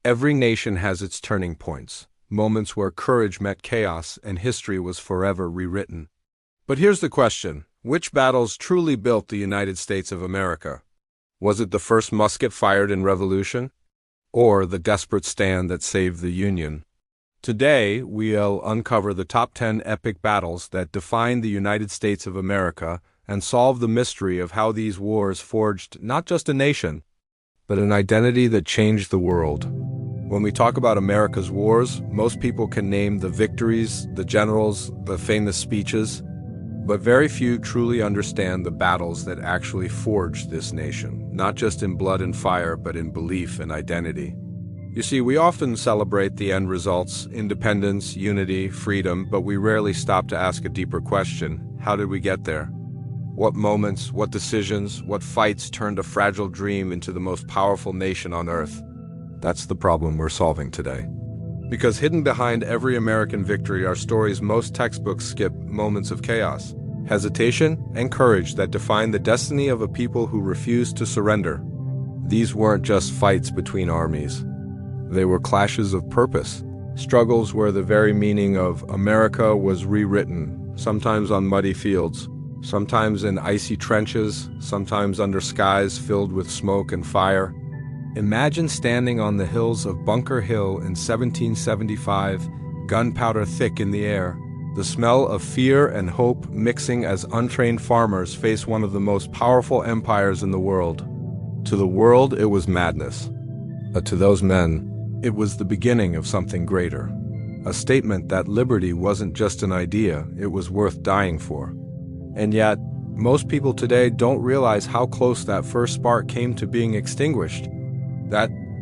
Every nation has its turning points, moments where courage met chaos and history was forever rewritten. But here's the question: which battles truly built the United States of America? Was it the first musket fired in Revolution? Or the desperate stand that saved the Union? Today, we'll uncover the top 10 epic battles that defined the United States of America and solve the mystery of how these wars forged not just a nation, but an identity that changed the world. When we talk about America's wars, most people can name the victories, the generals, the famous speeches, but very few truly understand the battles that actually forged this nation, not just in blood and fire, but in belief and identity. You see, we often celebrate the end results, independence, unity, freedom, but we rarely stop to ask a deeper question: how did we get there? What moments, what decisions, what fights turned a fragile dream into the most powerful nation on earth? That's the problem we're solving today. Because hidden behind every American victory are stories most textbooks skip: moments of chaos, hesitation, and courage that define the destiny of a people who refused to surrender. These weren't just fights between armies. They were clashes of purpose, struggles where the very meaning of America was rewritten, sometimes on muddy fields, sometimes in icy trenches, sometimes under skies filled with smoke and fire. Imagine standing on the hills of Bunker Hill in 1775, gunpowder thick in the air, the smell of fear and hope mixing as untrained farmers face one of the most powerful empires in the world. To the world, it was madness. But to those men, it was the beginning of something greater. A statement that liberty wasn't just an idea, it was worth dying for. And yet, most people today don't realize how close that first spark came to being extinguished.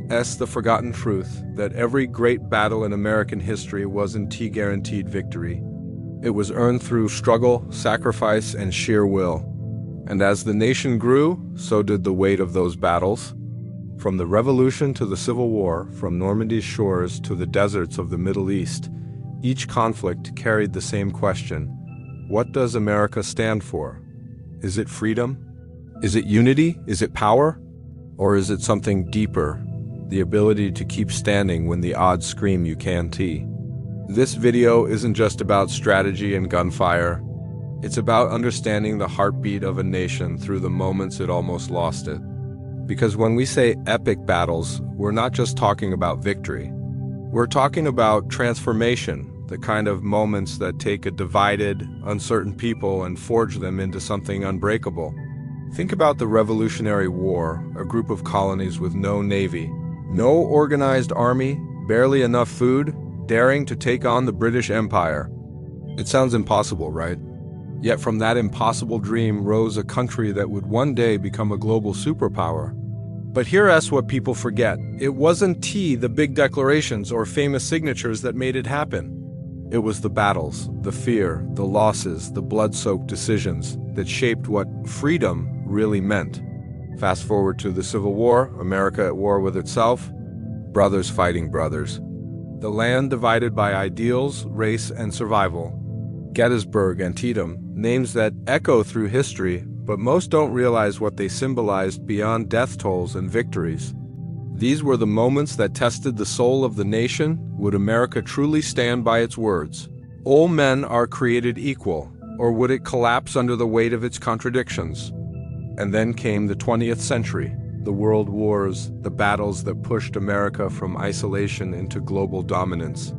That's the forgotten truth, that every great battle in American history wasn't guaranteed victory. It was earned through struggle, sacrifice, and sheer will. And as the nation grew, so did the weight of those battles. From the Revolution to the Civil War, from Normandy's shores to the deserts of the Middle East, each conflict carried the same question: what does America stand for? Is it freedom? Is it unity? Is it power? Or is it something deeper, the ability to keep standing when the odds scream you can't? This video isn't just about strategy and gunfire. It's about understanding the heartbeat of a nation through the moments it almost lost it. Because when we say epic battles, we're not just talking about victory. We're talking about transformation, the kind of moments that take a divided, uncertain people and forge them into something unbreakable. Think about the Revolutionary War, a group of colonies with no navy, no organized army, barely enough food, daring to take on the British Empire. It sounds impossible, right? Yet from that impossible dream rose a country that would one day become a global superpower. But here's what people forget. It wasn't the big declarations or famous signatures that made it happen. It was the battles, the fear, the losses, the blood-soaked decisions that shaped what freedom really meant. Fast forward to the Civil War, America at war with itself, brothers fighting brothers. The land divided by ideals, race, and survival. Gettysburg, Antietam, names that echo through history, but most don't realize what they symbolized beyond death tolls and victories. These were the moments that tested the soul of the nation. Would America truly stand by its words? All men are created equal, or would it collapse under the weight of its contradictions? And then came the 20th century, the world wars, the battles that pushed America from isolation into global dominance.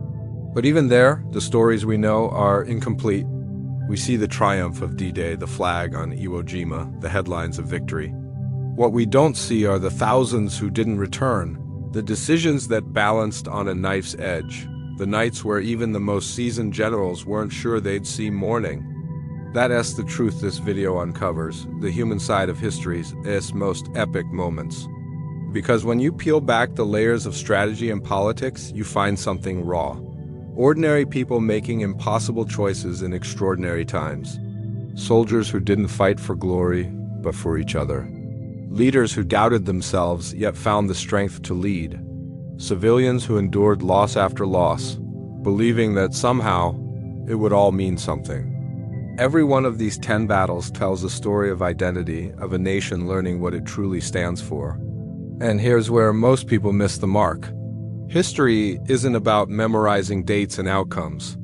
But even there, the stories we know are incomplete. We see the triumph of D-Day, the flag on Iwo Jima, the headlines of victory. What we don't see are the thousands who didn't return, the decisions that balanced on a knife's edge, the nights where even the most seasoned generals weren't sure they'd see morning. That's the truth this video uncovers, the human side of history's most epic moments. Because when you peel back the layers of strategy and politics, you find something raw. Ordinary people making impossible choices in extraordinary times. Soldiers who didn't fight for glory, but for each other. Leaders who doubted themselves, yet found the strength to lead. Civilians who endured loss after loss, believing that somehow it would all mean something. Every one of these 10 battles tells a story of identity, of a nation learning what it truly stands for. And here's where most people miss the mark. History isn't about memorizing dates and outcomes.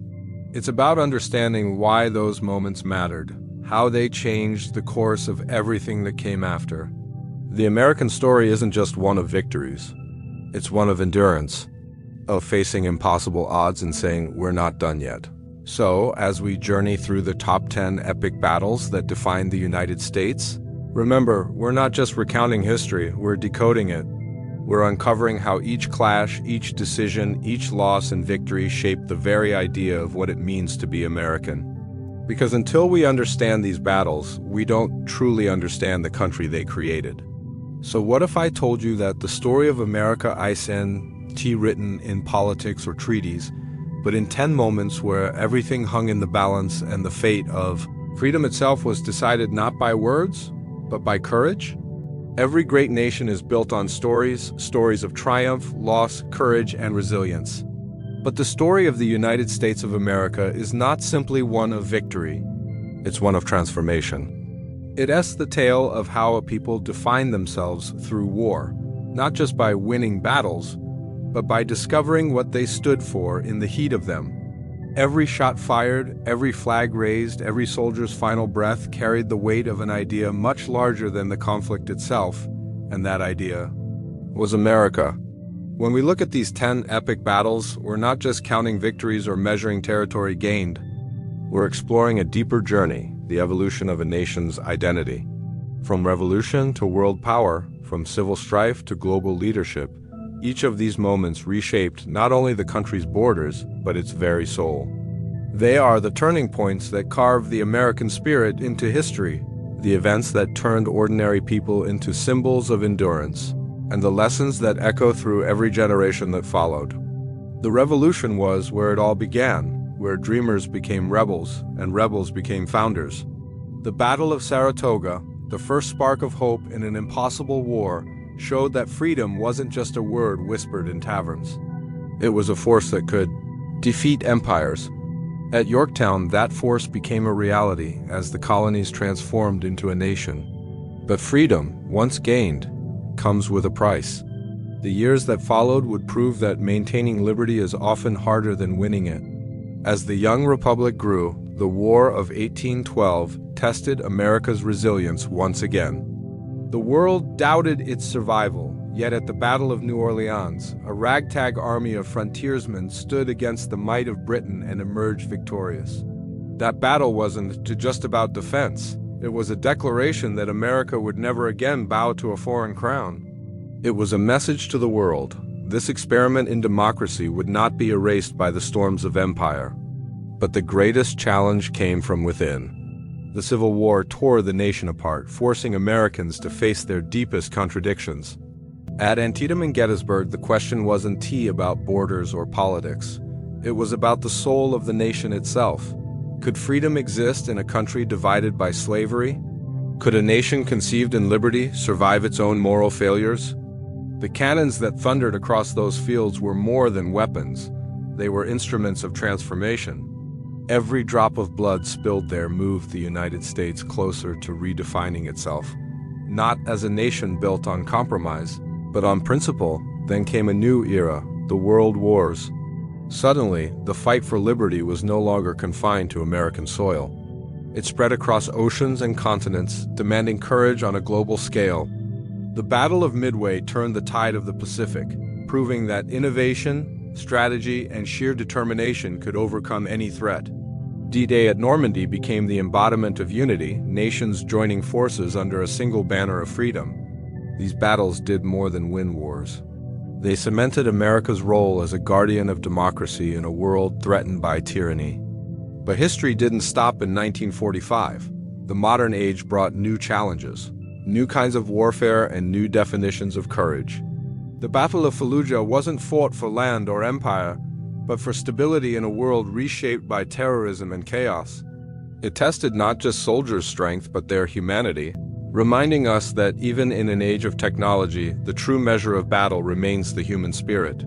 It's about understanding why those moments mattered, how they changed the course of everything that came after. The American story isn't just one of victories. It's one of endurance, of facing impossible odds and saying, we're not done yet. So, as we journey through the top 10 epic battles that define the United States, remember, we're not just recounting history, we're decoding it. We're uncovering how each clash, each decision, each loss and victory shaped the very idea of what it means to be American. Because until we understand these battles, we don't truly understand the country they created. So what if I told you that the story of America isn't written in politics or treaties, but in 10 moments where everything hung in the balance and the fate of freedom itself was decided not by words, but by courage? Every great nation is built on stories of triumph, loss, courage, and resilience. But the story of the United States of America is not simply one of victory. It's one of transformation. It's the tale of how a people define themselves through war, not just by winning battles, but by discovering what they stood for in the heat of them. Every shot fired, every flag raised, every soldier's final breath carried the weight of an idea much larger than the conflict itself, and that idea was America. When we look at these 10 epic battles, we're not just counting victories or measuring territory gained. We're exploring a deeper journey, the evolution of a nation's identity. From revolution to world power, from civil strife to global leadership, each of these moments reshaped not only the country's borders, but its very soul. They are the turning points that carved the American spirit into history, the events that turned ordinary people into symbols of endurance, and the lessons that echo through every generation that followed. The revolution was where it all began, where dreamers became rebels and rebels became founders. The Battle of Saratoga, the first spark of hope in an impossible war, showed that freedom wasn't just a word whispered in taverns. It was a force that could defeat empires. At Yorktown, that force became a reality as the colonies transformed into a nation. But freedom, once gained, comes with a price. The years that followed would prove that maintaining liberty is often harder than winning it. As the young republic grew, the War of 1812 tested America's resilience once again. The world doubted its survival, yet at the Battle of New Orleans, a ragtag army of frontiersmen stood against the might of Britain and emerged victorious. That battle wasn't just about defense. It was a declaration that America would never again bow to a foreign crown. It was a message to the world. This experiment in democracy would not be erased by the storms of empire. But the greatest challenge came from within. The Civil War tore the nation apart, forcing Americans to face their deepest contradictions. At Antietam and Gettysburg, the question wasn't about borders or politics. It was about the soul of the nation itself. Could freedom exist in a country divided by slavery? Could a nation conceived in liberty survive its own moral failures? The cannons that thundered across those fields were more than weapons. They were instruments of transformation. Every drop of blood spilled there moved the United States closer to redefining itself, not as a nation built on compromise, but on principle. Then came a new era, the World Wars. Suddenly, the fight for liberty was no longer confined to American soil. It spread across oceans and continents, demanding courage on a global scale. The Battle of Midway turned the tide of the Pacific, proving that innovation, strategy, and sheer determination could overcome any threat. D-Day at Normandy became the embodiment of unity, nations joining forces under a single banner of freedom. These battles did more than win wars. They cemented America's role as a guardian of democracy in a world threatened by tyranny. But history didn't stop in 1945. The modern age brought new challenges, new kinds of warfare, and new definitions of courage. The Battle of Fallujah wasn't fought for land or empire, but for stability in a world reshaped by terrorism and chaos. It tested not just soldiers' strength, but their humanity, reminding us that even in an age of technology, the true measure of battle remains the human spirit.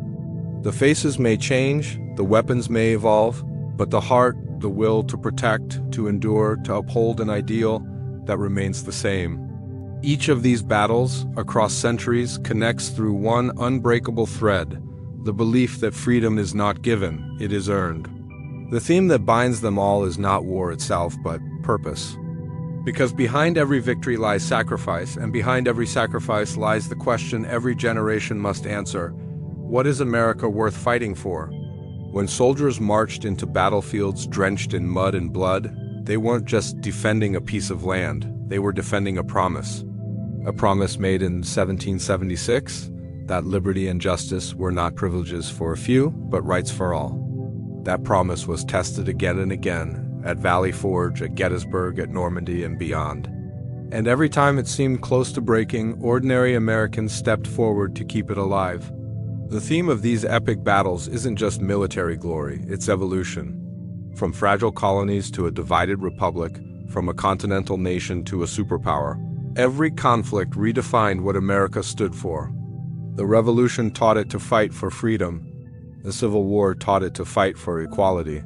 The faces may change, the weapons may evolve, but the heart, the will to protect, to endure, to uphold an ideal, that remains the same. Each of these battles, across centuries, connects through one unbreakable thread, the belief that freedom is not given, it is earned. The theme that binds them all is not war itself, but purpose. Because behind every victory lies sacrifice, and behind every sacrifice lies the question every generation must answer: what is America worth fighting for? When soldiers marched into battlefields drenched in mud and blood, they weren't just defending a piece of land, they were defending a promise. A promise made in 1776, that liberty and justice were not privileges for a few, but rights for all. That promise was tested again and again, at Valley Forge, at Gettysburg, at Normandy, and beyond. And every time it seemed close to breaking, ordinary Americans stepped forward to keep it alive. The theme of these epic battles isn't just military glory, it's evolution. From fragile colonies to a divided republic, from a continental nation to a superpower, every conflict redefined what America stood for. The Revolution taught it to fight for freedom. The Civil War taught it to fight for equality.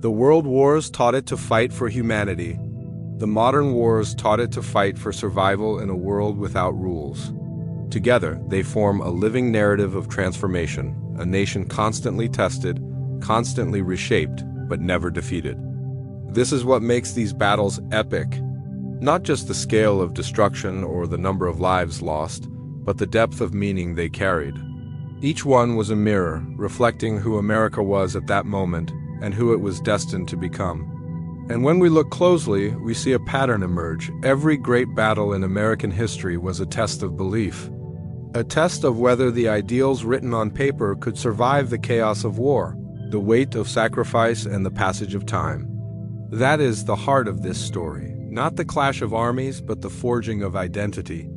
The World Wars taught it to fight for humanity. The modern wars taught it to fight for survival in a world without rules. Together, they form a living narrative of transformation, a nation constantly tested, constantly reshaped, but never defeated. This is what makes these battles epic. Not just the scale of destruction or the number of lives lost, but the depth of meaning they carried. Each one was a mirror, reflecting who America was at that moment and who it was destined to become. And when we look closely, we see a pattern emerge. Every great battle in American history was a test of belief. A test of whether the ideals written on paper could survive the chaos of war, the weight of sacrifice, and the passage of time. That is the heart of this story. Not the clash of armies, but the forging of identity.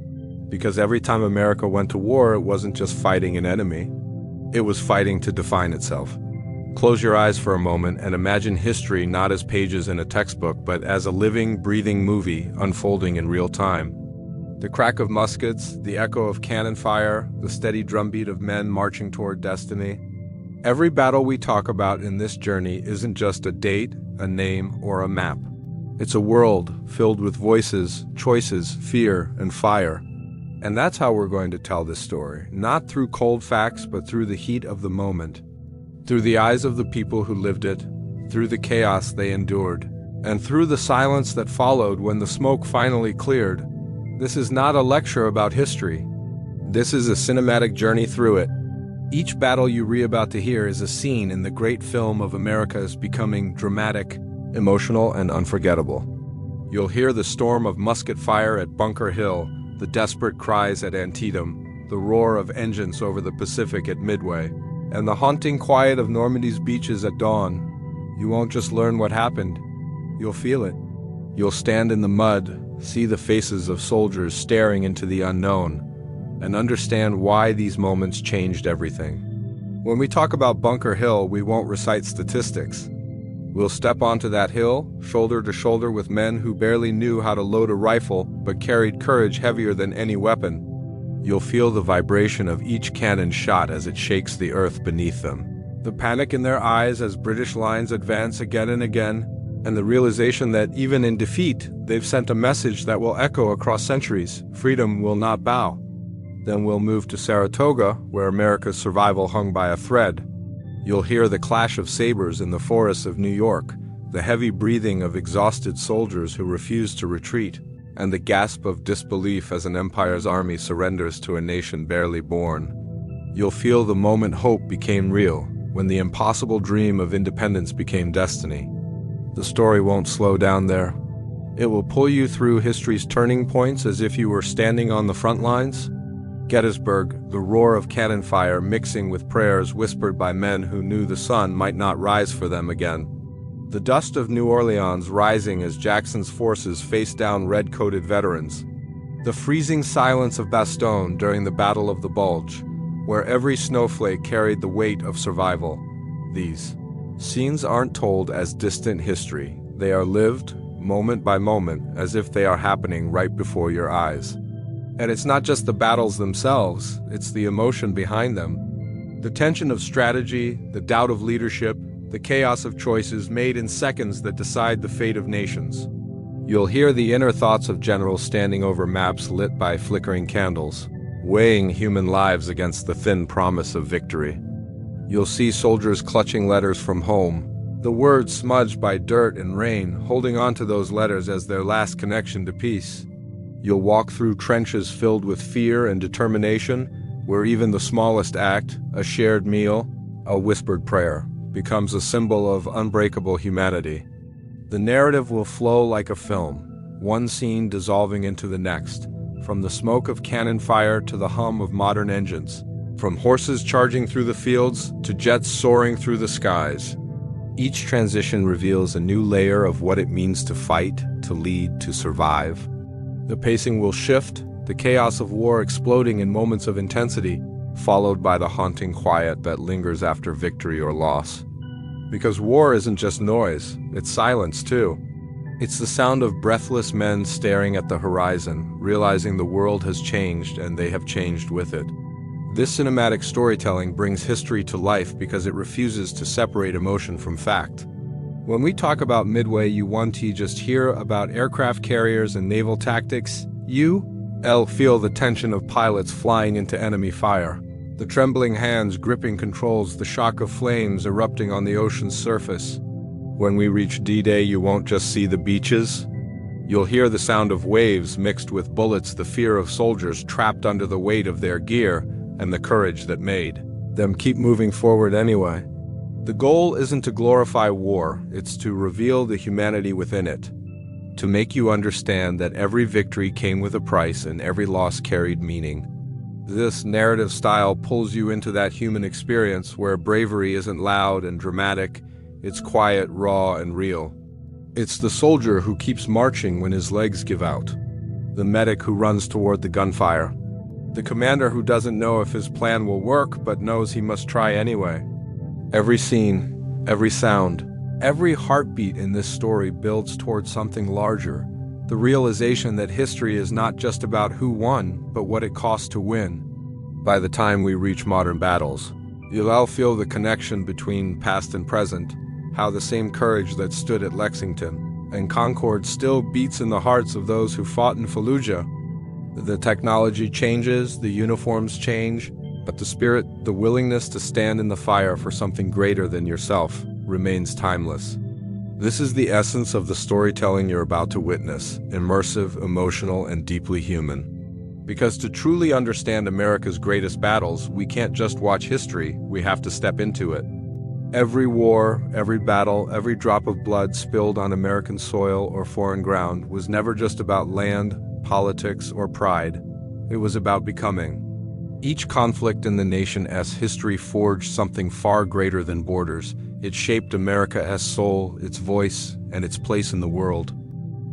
Because every time America went to war, it wasn't just fighting an enemy. It was fighting to define itself. Close your eyes for a moment and imagine history not as pages in a textbook, but as a living, breathing movie unfolding in real time. The crack of muskets, the echo of cannon fire, the steady drumbeat of men marching toward destiny. Every battle we talk about in this journey isn't just a date, a name, or a map. It's a world filled with voices, choices, fear, and fire. And that's how we're going to tell this story, not through cold facts, but through the heat of the moment. Through the eyes of the people who lived it, through the chaos they endured, and through the silence that followed when the smoke finally cleared. This is not a lecture about history. This is a cinematic journey through it. Each battle you're about to hear is a scene in the great film of America's becoming dramatic, emotional, and unforgettable. You'll hear the storm of musket fire at Bunker Hill, the desperate cries at Antietam, the roar of engines over the Pacific at Midway, and the haunting quiet of Normandy's beaches at dawn. You won't just learn what happened, you'll feel it. You'll stand in the mud, see the faces of soldiers staring into the unknown, and understand why these moments changed everything. When we talk about Bunker Hill, we won't recite statistics. We'll step onto that hill, shoulder to shoulder with men who barely knew how to load a rifle, but carried courage heavier than any weapon. You'll feel the vibration of each cannon shot as it shakes the earth beneath them. The panic in their eyes as British lines advance again and again, and the realization that even in defeat, they've sent a message that will echo across centuries: freedom will not bow. Then we'll move to Saratoga, where America's survival hung by a thread. You'll hear the clash of sabers in the forests of New York, the heavy breathing of exhausted soldiers who refuse to retreat, and the gasp of disbelief as an empire's army surrenders to a nation barely born. You'll feel the moment hope became real, when the impossible dream of independence became destiny. The story won't slow down there. It will pull you through history's turning points as if you were standing on the front lines. Gettysburg, the roar of cannon fire mixing with prayers whispered by men who knew the sun might not rise for them again. The dust of New Orleans rising as Jackson's forces faced down red-coated veterans. The freezing silence of Bastogne during the Battle of the Bulge, where every snowflake carried the weight of survival. These scenes aren't told as distant history. They are lived, moment by moment, as if they are happening right before your eyes. And it's not just the battles themselves, it's the emotion behind them. The tension of strategy, the doubt of leadership, the chaos of choices made in seconds that decide the fate of nations. You'll hear the inner thoughts of generals standing over maps lit by flickering candles, weighing human lives against the thin promise of victory. You'll see soldiers clutching letters from home, the words smudged by dirt and rain, holding on to those letters as their last connection to peace. You'll walk through trenches filled with fear and determination, where even the smallest act, a shared meal, a whispered prayer, becomes a symbol of unbreakable humanity. The narrative will flow like a film, one scene dissolving into the next, from the smoke of cannon fire to the hum of modern engines, from horses charging through the fields to jets soaring through the skies. Each transition reveals a new layer of what it means to fight, to lead, to survive. The pacing will shift, the chaos of war exploding in moments of intensity, followed by the haunting quiet that lingers after victory or loss. Because war isn't just noise, it's silence too. It's the sound of breathless men staring at the horizon, realizing the world has changed and they have changed with it. This cinematic storytelling brings history to life because it refuses to separate emotion from fact. When we talk about Midway, you won't just hear about aircraft carriers and naval tactics. You'll feel the tension of pilots flying into enemy fire, the trembling hands gripping controls, the shock of flames erupting on the ocean's surface. When we reach D-Day, you won't just see the beaches. You'll hear the sound of waves mixed with bullets, the fear of soldiers trapped under the weight of their gear, and the courage that made them keep moving forward anyway. The goal isn't to glorify war, it's to reveal the humanity within it, to make you understand that every victory came with a price and every loss carried meaning. This narrative style pulls you into that human experience where bravery isn't loud and dramatic, it's quiet, raw, and real. It's the soldier who keeps marching when his legs give out, the medic who runs toward the gunfire, the commander who doesn't know if his plan will work but knows he must try anyway. Every scene, every sound, every heartbeat in this story builds towards something larger, the realization that history is not just about who won, but what it cost to win. By the time we reach modern battles, you'll feel the connection between past and present, how the same courage that stood at Lexington and Concord still beats in the hearts of those who fought in Fallujah. The technology changes, the uniforms change, but the spirit, the willingness to stand in the fire for something greater than yourself, remains timeless. This is the essence of the storytelling you're about to witness, immersive, emotional, and deeply human. Because to truly understand America's greatest battles, we can't just watch history, we have to step into it. Every war, every battle, every drop of blood spilled on American soil or foreign ground was never just about land, politics, or pride. It was about becoming. Each conflict in the nation's history forged something far greater than borders. It shaped America's soul, its voice, and its place in the world.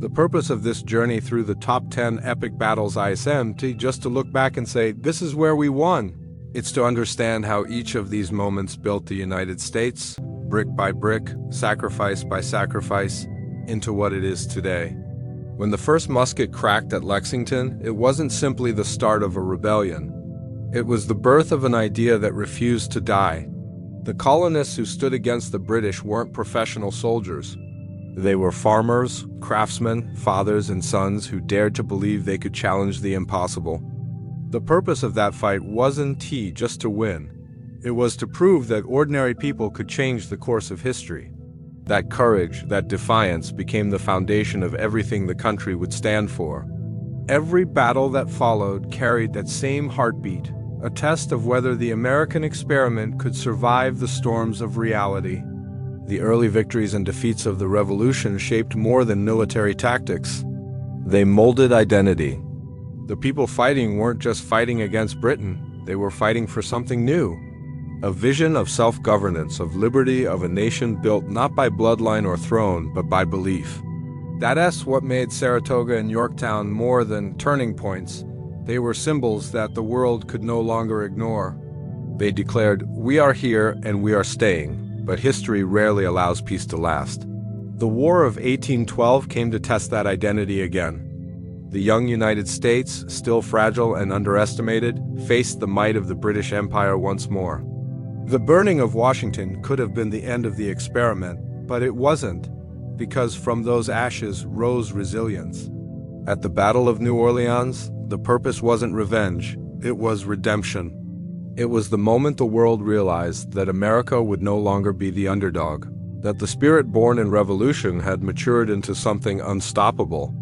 The purpose of this journey through the top 10 epic battles isn't just to look back and say, this is where we won. It's to understand how each of these moments built the United States, brick by brick, sacrifice by sacrifice, into what it is today. When the first musket cracked at Lexington, it wasn't simply the start of a rebellion. It was the birth of an idea that refused to die. The colonists who stood against the British weren't professional soldiers. They were farmers, craftsmen, fathers and sons who dared to believe they could challenge the impossible. The purpose of that fight wasn't just to win. It was to prove that ordinary people could change the course of history. That courage, that defiance became the foundation of everything the country would stand for. Every battle that followed carried that same heartbeat, a test of whether the American experiment could survive the storms of reality. The early victories and defeats of the Revolution shaped more than military tactics. They molded identity. The people fighting weren't just fighting against Britain, they were fighting for something new. A vision of self-governance, of liberty, of a nation built not by bloodline or throne, but by belief. That's what made Saratoga and Yorktown more than turning points. They were symbols that the world could no longer ignore. They declared, we are here and we are staying, but history rarely allows peace to last. The War of 1812 came to test that identity again. The young United States, still fragile and underestimated, faced the might of the British Empire once more. The burning of Washington could have been the end of the experiment, but it wasn't, because from those ashes rose resilience. At the Battle of New Orleans, the purpose wasn't revenge, it was redemption. It was the moment the world realized that America would no longer be the underdog, that the spirit born in revolution had matured into something unstoppable.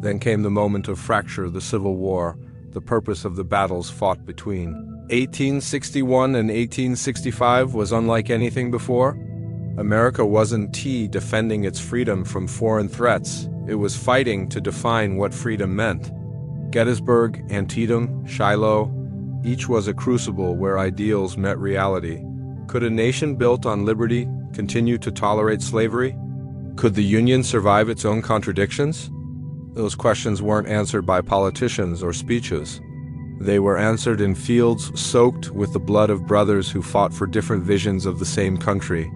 Then came the moment of fracture, the Civil War, the purpose of the battles fought between 1861 and 1865 was unlike anything before. America wasn't defending its freedom from foreign threats. It was fighting to define what freedom meant. Gettysburg, Antietam, Shiloh, each was a crucible where ideals met reality. Could a nation built on liberty continue to tolerate slavery? Could the Union survive its own contradictions? Those questions weren't answered by politicians or speeches. They were answered in fields soaked with the blood of brothers who fought for different visions of the same country.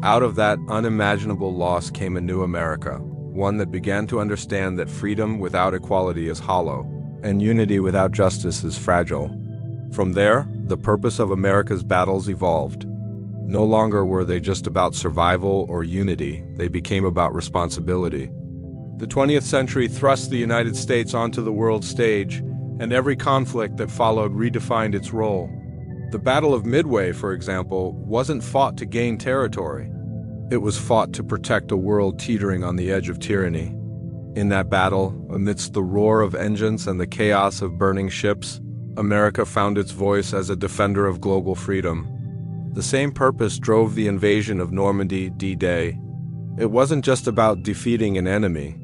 Out of that unimaginable loss came a new America, one that began to understand that freedom without equality is hollow, and unity without justice is fragile. From there, the purpose of America's battles evolved. No longer were they just about survival or unity, they became about responsibility. The 20th century thrust the United States onto the world stage, and every conflict that followed redefined its role. The Battle of Midway, for example, wasn't fought to gain territory. It was fought to protect a world teetering on the edge of tyranny. In that battle, amidst the roar of engines and the chaos of burning ships, America found its voice as a defender of global freedom. The same purpose drove the invasion of Normandy, D-Day. It wasn't just about defeating an enemy.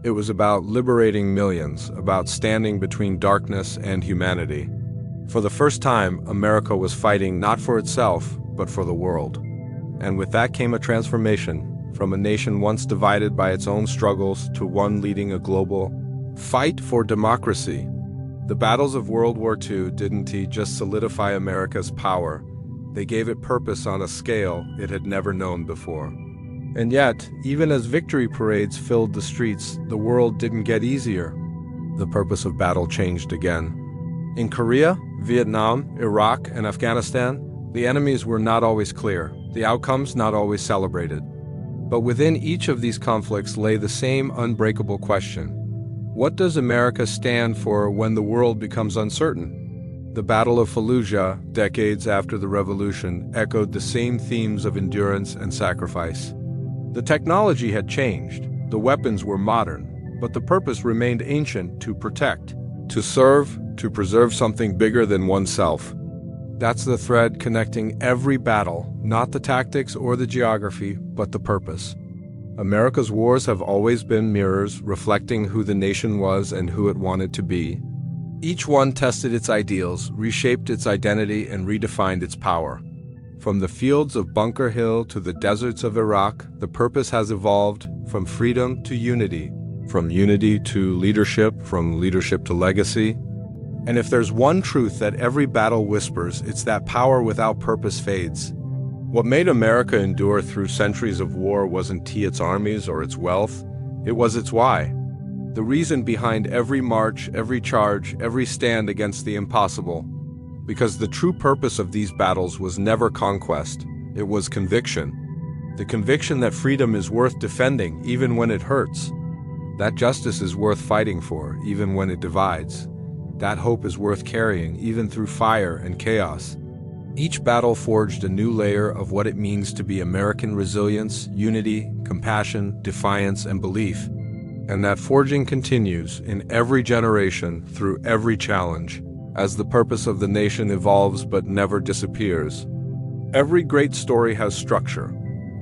It was about liberating millions, about standing between darkness and humanity. For the first time, America was fighting not for itself, but for the world. And with that came a transformation, from a nation once divided by its own struggles to one leading a global fight for democracy. The battles of World War II didn't just solidify America's power, they gave it purpose on a scale it had never known before. And yet, even as victory parades filled the streets, the world didn't get easier. The purpose of battle changed again. In Korea, Vietnam, Iraq, and Afghanistan, the enemies were not always clear, the outcomes not always celebrated. But within each of these conflicts lay the same unbreakable question. What does America stand for when the world becomes uncertain? The Battle of Fallujah, decades after the revolution, echoed the same themes of endurance and sacrifice. The technology had changed, the weapons were modern, but the purpose remained ancient: to protect, to serve, to preserve something bigger than oneself. That's the thread connecting every battle, not the tactics or the geography, but the purpose. America's wars have always been mirrors reflecting who the nation was and who it wanted to be. Each one tested its ideals, reshaped its identity, and redefined its power. From the fields of Bunker Hill to the deserts of Iraq, the purpose has evolved from freedom to unity, from unity to leadership, from leadership to legacy. And if there's one truth that every battle whispers, it's that power without purpose fades. What made America endure through centuries of war wasn't its armies or its wealth, it was its why. The reason behind every march, every charge, every stand against the impossible. Because the true purpose of these battles was never conquest, it was conviction. The conviction that freedom is worth defending even when it hurts. That justice is worth fighting for even when it divides. That hope is worth carrying even through fire and chaos. Each battle forged a new layer of what it means to be American: resilience, unity, compassion, defiance, and belief. And that forging continues in every generation, through every challenge, as the purpose of the nation evolves but never disappears. Every great story has structure,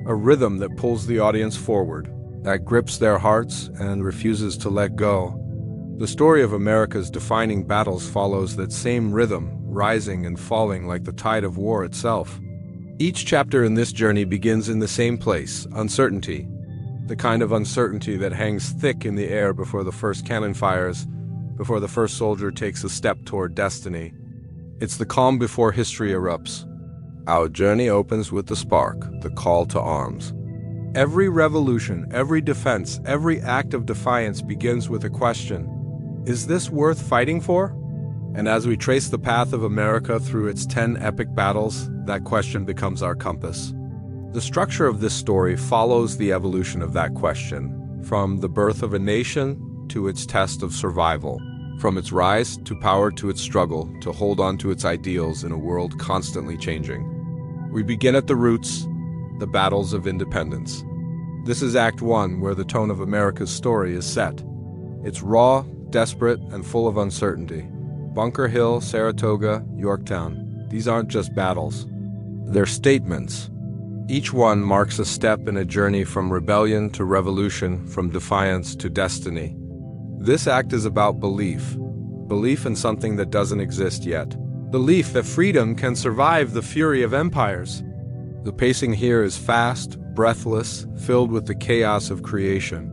a rhythm that pulls the audience forward, that grips their hearts and refuses to let go. The story of America's defining battles follows that same rhythm, rising and falling like the tide of war itself. Each chapter in this journey begins in the same place: uncertainty. The kind of uncertainty that hangs thick in the air before the first cannon fires, before the first soldier takes a step toward destiny. It's the calm before history erupts. Our journey opens with the spark, the call to arms. Every revolution, every defense, every act of defiance begins with a question: is this worth fighting for? And as we trace the path of America through its 10 epic battles, that question becomes our compass. The structure of this story follows the evolution of that question, from the birth of a nation to its test of survival, from its rise to power to its struggle to hold on to its ideals in a world constantly changing. We begin at the roots, the battles of independence. This is Act 1, where the tone of America's story is set. It's raw, desperate, and full of uncertainty. Bunker Hill, Saratoga, Yorktown. These aren't just battles. They're statements. Each one marks a step in a journey from rebellion to revolution, from defiance to destiny. This act is about belief. Belief in something that doesn't exist yet. Belief that freedom can survive the fury of empires. The pacing here is fast, breathless, filled with the chaos of creation.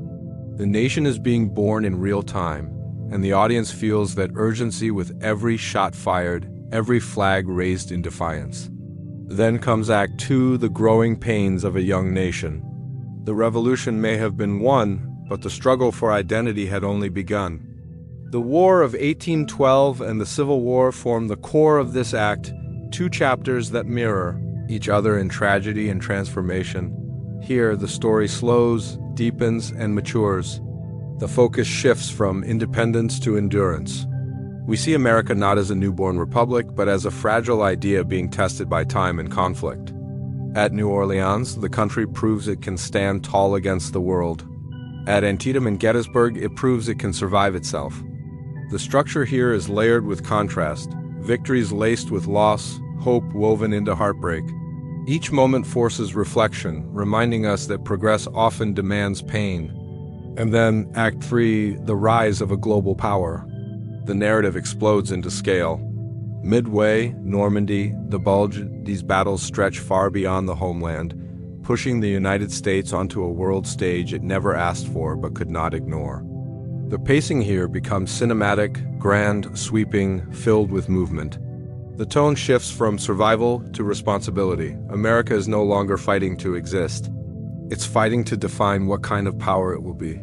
The nation is being born in real time, and the audience feels that urgency with every shot fired, every flag raised in defiance. Then comes Act 2, the growing pains of a young nation. The revolution may have been won, but the struggle for identity had only begun. The War of 1812 and the Civil War form the core of this act, two chapters that mirror each other in tragedy and transformation. Here, the story slows, deepens, and matures. The focus shifts from independence to endurance. We see America not as a newborn republic, but as a fragile idea being tested by time and conflict. At New Orleans, the country proves it can stand tall against the world. At Antietam and Gettysburg, it proves it can survive itself. The structure here is layered with contrast, victories laced with loss, hope woven into heartbreak. Each moment forces reflection, reminding us that progress often demands pain. And then, Act 3, the rise of a global power. The narrative explodes into scale. Midway, Normandy, the Bulge, these battles stretch far beyond the homeland, pushing the United States onto a world stage it never asked for but could not ignore. The pacing here becomes cinematic, grand, sweeping, filled with movement. The tone shifts from survival to responsibility. America is no longer fighting to exist. It's fighting to define what kind of power it will be.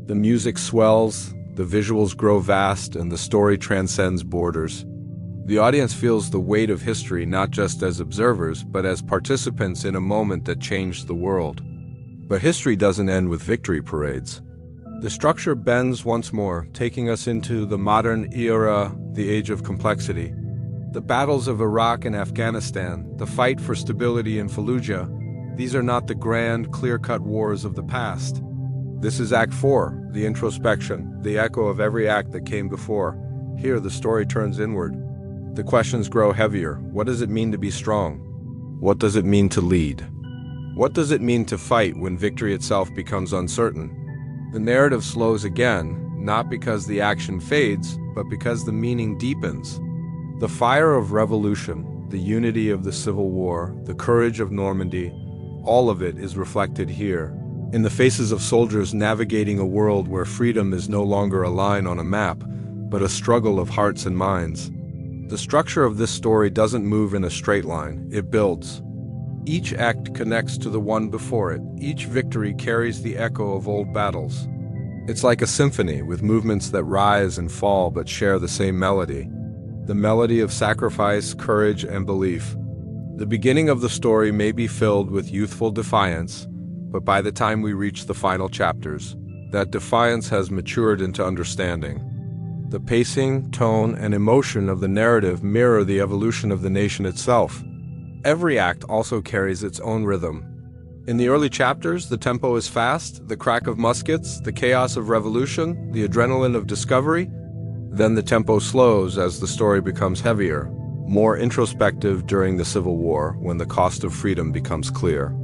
The music swells, the visuals grow vast, and the story transcends borders. The audience feels the weight of history not just as observers, but as participants in a moment that changed the world. But history doesn't end with victory parades. The structure bends once more, taking us into the modern era, the age of complexity. The battles of Iraq and Afghanistan, the fight for stability in Fallujah, these are not the grand, clear-cut wars of the past. This is Act 4, the introspection, the echo of every act that came before. Here, the story turns inward. The questions grow heavier. What does it mean to be strong? What does it mean to lead? What does it mean to fight when victory itself becomes uncertain? The narrative slows again, not because the action fades, but because the meaning deepens. The fire of revolution, the unity of the Civil War, the courage of Normandy, all of it is reflected here, in the faces of soldiers navigating a world where freedom is no longer a line on a map, but a struggle of hearts and minds. The structure of this story doesn't move in a straight line, it builds. Each act connects to the one before it. Each victory carries the echo of old battles. It's like a symphony with movements that rise and fall but share the same melody. The melody of sacrifice, courage, and belief. The beginning of the story may be filled with youthful defiance, but by the time we reach the final chapters, that defiance has matured into understanding. The pacing, tone, and emotion of the narrative mirror the evolution of the nation itself. Every act also carries its own rhythm. In the early chapters, the tempo is fast, the crack of muskets, the chaos of revolution, the adrenaline of discovery. Then the tempo slows as the story becomes heavier, more introspective during the Civil War, when the cost of freedom becomes clear.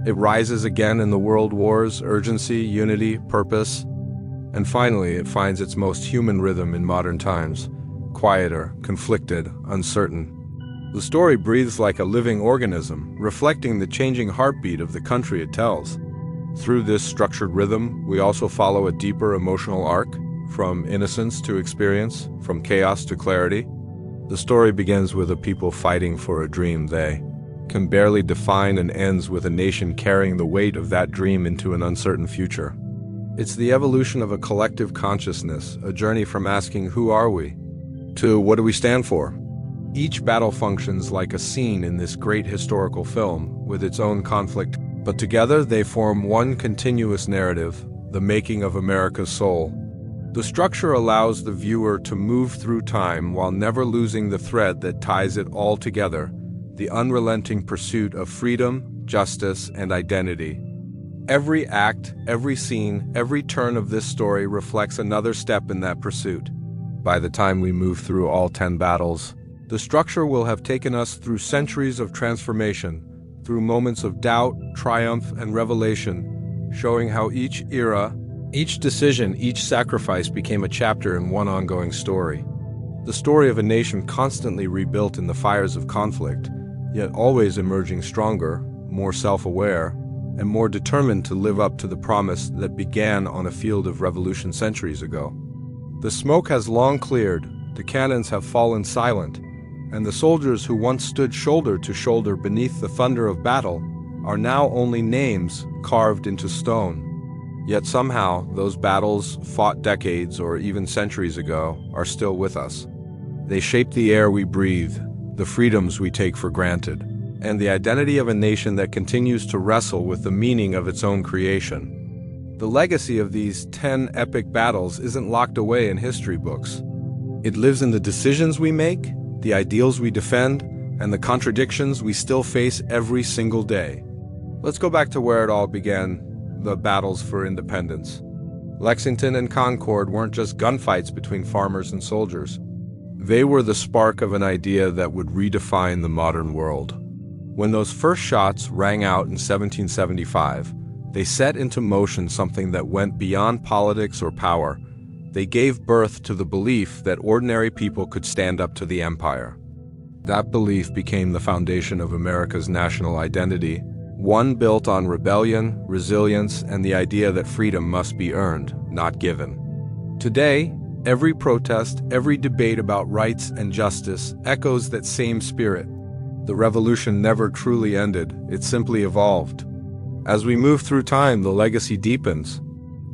It rises again in the world wars, urgency, unity, purpose. And finally, it finds its most human rhythm in modern times, quieter, conflicted, uncertain. The story breathes like a living organism, reflecting the changing heartbeat of the country it tells. Through this structured rhythm, we also follow a deeper emotional arc, from innocence to experience, from chaos to clarity. The story begins with a people fighting for a dream they can barely define and ends with a nation carrying the weight of that dream into an uncertain future. It's the evolution of a collective consciousness, a journey from asking who are we to what do we stand for. Each battle functions like a scene in this great historical film with its own conflict, but together they form one continuous narrative, the making of America's soul. The structure allows the viewer to move through time while never losing the thread that ties it all together, the unrelenting pursuit of freedom, justice, and identity. Every act, every scene, every turn of this story reflects another step in that pursuit. By the time we move through all 10 battles, the structure will have taken us through centuries of transformation, through moments of doubt, triumph, and revelation, showing how each era, each decision, each sacrifice became a chapter in one ongoing story. The story of a nation constantly rebuilt in the fires of conflict, yet always emerging stronger, more self-aware, and more determined to live up to the promise that began on a field of revolution centuries ago. The smoke has long cleared, the cannons have fallen silent, and the soldiers who once stood shoulder to shoulder beneath the thunder of battle are now only names carved into stone. Yet somehow, those battles, fought decades or even centuries ago, are still with us. They shape the air we breathe, the freedoms we take for granted, and the identity of a nation that continues to wrestle with the meaning of its own creation. The legacy of these 10 epic battles isn't locked away in history books. It lives in the decisions we make, the ideals we defend, and the contradictions we still face every single day. Let's go back to where it all began, the battles for independence. Lexington and Concord weren't just gunfights between farmers and soldiers. They were the spark of an idea that would redefine the modern world. When those first shots rang out in 1775, they set into motion something that went beyond politics or power. They gave birth to the belief that ordinary people could stand up to the empire. That belief became the foundation of America's national identity, one built on rebellion, resilience, and the idea that freedom must be earned, not given. Today, every protest, every debate about rights and justice echoes that same spirit. The revolution never truly ended, it simply evolved. As we move through time, the legacy deepens.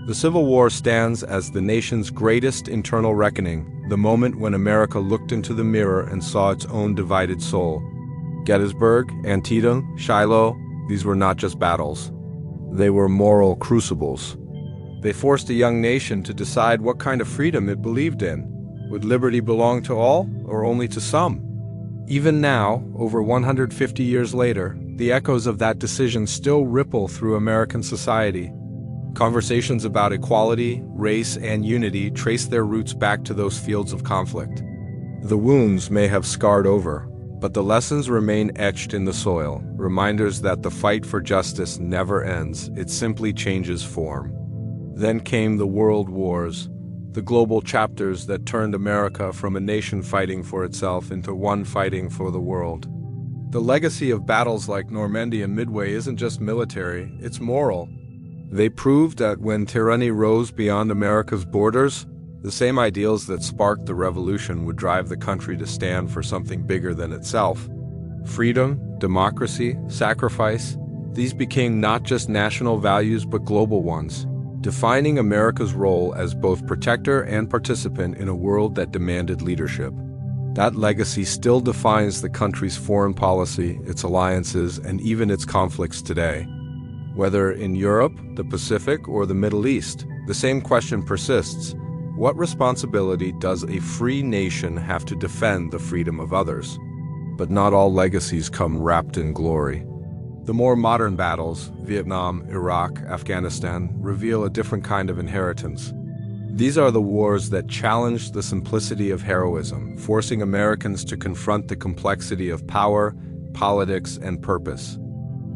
The Civil War stands as the nation's greatest internal reckoning, the moment when America looked into the mirror and saw its own divided soul. Gettysburg, Antietam, Shiloh, these were not just battles. They were moral crucibles. They forced a young nation to decide what kind of freedom it believed in. Would liberty belong to all, or only to some? Even now, over 150 years later, the echoes of that decision still ripple through American society. Conversations about equality, race, and unity trace their roots back to those fields of conflict. The wounds may have scarred over, but the lessons remain etched in the soil, reminders that the fight for justice never ends, it simply changes form. Then came the world wars, the global chapters that turned America from a nation fighting for itself into one fighting for the world. The legacy of battles like Normandy and Midway isn't just military, it's moral. They proved that when tyranny rose beyond America's borders, the same ideals that sparked the revolution would drive the country to stand for something bigger than itself. Freedom, democracy, sacrifice, these became not just national values but global ones, defining America's role as both protector and participant in a world that demanded leadership. That legacy still defines the country's foreign policy, its alliances, and even its conflicts today. Whether in Europe, the Pacific, or the Middle East, the same question persists. What responsibility does a free nation have to defend the freedom of others? But not all legacies come wrapped in glory. The more modern battles, Vietnam, Iraq, Afghanistan, reveal a different kind of inheritance. These are the wars that challenged the simplicity of heroism, forcing Americans to confront the complexity of power, politics, and purpose.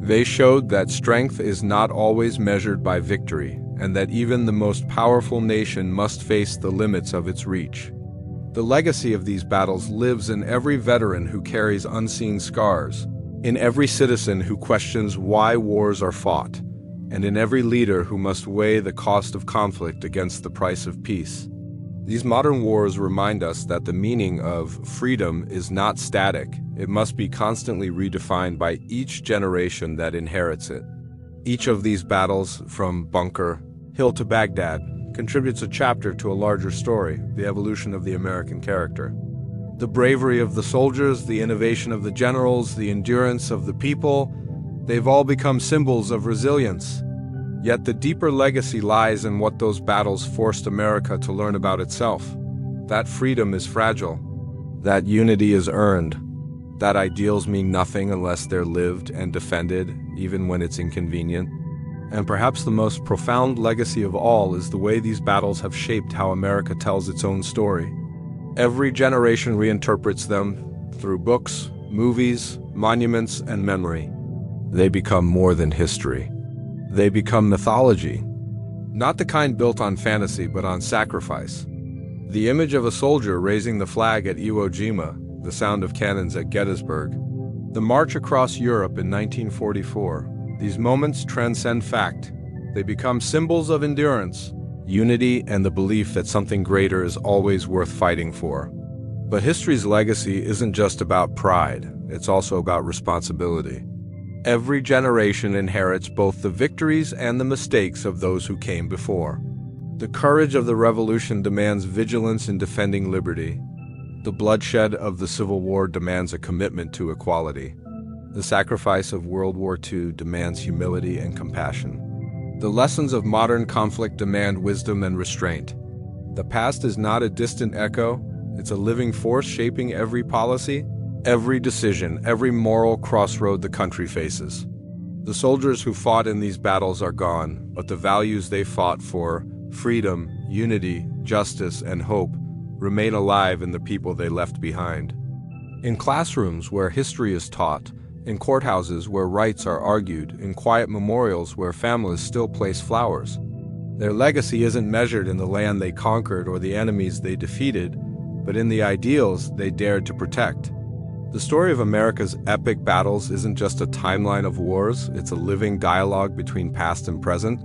They showed that strength is not always measured by victory, and that even the most powerful nation must face the limits of its reach. The legacy of these battles lives in every veteran who carries unseen scars, in every citizen who questions why wars are fought, and in every leader who must weigh the cost of conflict against the price of peace. These modern wars remind us that the meaning of freedom is not static. It must be constantly redefined by each generation that inherits it. Each of these battles, from Bunker Hill to Baghdad, contributes a chapter to a larger story, the evolution of the American character. The bravery of the soldiers, the innovation of the generals, the endurance of the people, they've all become symbols of resilience. Yet the deeper legacy lies in what those battles forced America to learn about itself. That freedom is fragile. That unity is earned. That ideals mean nothing unless they're lived and defended, even when it's inconvenient. And perhaps the most profound legacy of all is the way these battles have shaped how America tells its own story. Every generation reinterprets them through books, movies, monuments, and memory. They become more than history. They become mythology. Not the kind built on fantasy, but on sacrifice. The image of a soldier raising the flag at Iwo Jima, the sound of cannons at Gettysburg, the march across Europe in 1944. These moments transcend fact. They become symbols of endurance, unity, and the belief that something greater is always worth fighting for. But history's legacy isn't just about pride, it's also about responsibility. Every generation inherits both the victories and the mistakes of those who came before. The courage of the revolution demands vigilance in defending liberty. The bloodshed of the Civil War demands a commitment to equality. The sacrifice of World War II demands humility and compassion. The lessons of modern conflict demand wisdom and restraint. The past is not a distant echo, it's a living force shaping every policy, every decision, every moral crossroad the country faces. The soldiers who fought in these battles are gone, but the values they fought for, freedom, unity, justice, and hope, remain alive in the people they left behind. In classrooms where history is taught, in courthouses where rights are argued, in quiet memorials where families still place flowers. Their legacy isn't measured in the land they conquered or the enemies they defeated, but in the ideals they dared to protect. The story of America's epic battles isn't just a timeline of wars, it's a living dialogue between past and present,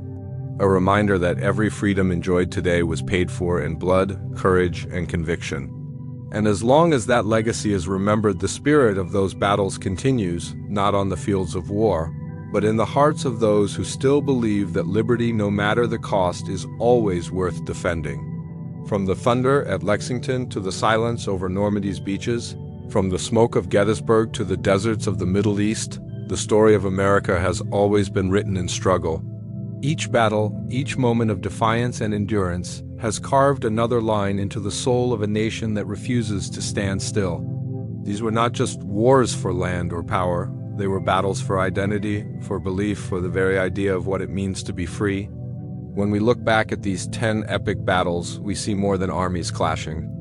a reminder that every freedom enjoyed today was paid for in blood, courage, and conviction. And as long as that legacy is remembered, the spirit of those battles continues, not on the fields of war, but in the hearts of those who still believe that liberty, no matter the cost, is always worth defending. From the thunder at Lexington to the silence over Normandy's beaches, from the smoke of Gettysburg to the deserts of the Middle East, the story of America has always been written in struggle. Each battle, each moment of defiance and endurance, has carved another line into the soul of a nation that refuses to stand still. These were not just wars for land or power, they were battles for identity, for belief, for the very idea of what it means to be free. When we look back at these 10 epic battles, we see more than armies clashing.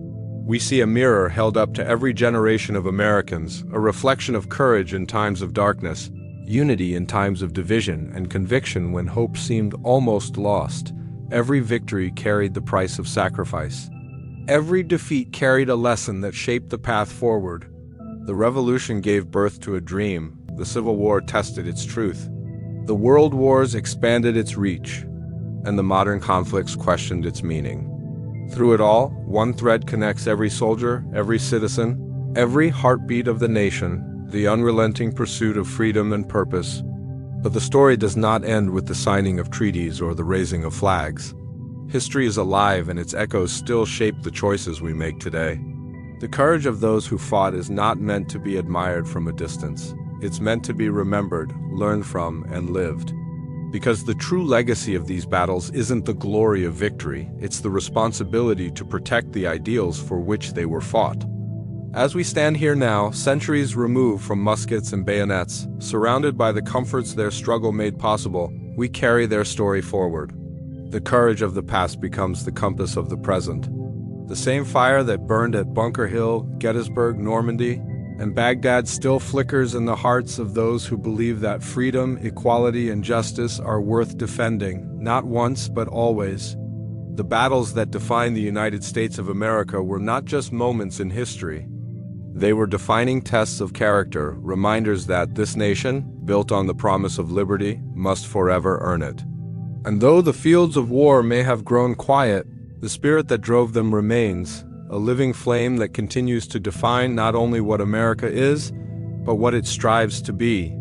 We see a mirror held up to every generation of Americans, a reflection of courage in times of darkness, unity in times of division, and conviction when hope seemed almost lost. Every victory carried the price of sacrifice. Every defeat carried a lesson that shaped the path forward. The Revolution gave birth to a dream. The Civil War tested its truth. The World Wars expanded its reach, and the modern conflicts questioned its meaning. Through it all, one thread connects every soldier, every citizen, every heartbeat of the nation, the unrelenting pursuit of freedom and purpose. But the story does not end with the signing of treaties or the raising of flags. History is alive, and its echoes still shape the choices we make today. The courage of those who fought is not meant to be admired from a distance. It's meant to be remembered, learned from, and lived. Because the true legacy of these battles isn't the glory of victory, it's the responsibility to protect the ideals for which they were fought. As we stand here now, centuries removed from muskets and bayonets, surrounded by the comforts their struggle made possible, we carry their story forward. The courage of the past becomes the compass of the present. The same fire that burned at Bunker Hill, Gettysburg, Normandy, and Baghdad still flickers in the hearts of those who believe that freedom, equality, and justice are worth defending, not once but always. The battles that define the United States of America were not just moments in history. They were defining tests of character, reminders that this nation, built on the promise of liberty, must forever earn it. And though the fields of war may have grown quiet, the spirit that drove them remains, a living flame that continues to define not only what America is, but what it strives to be.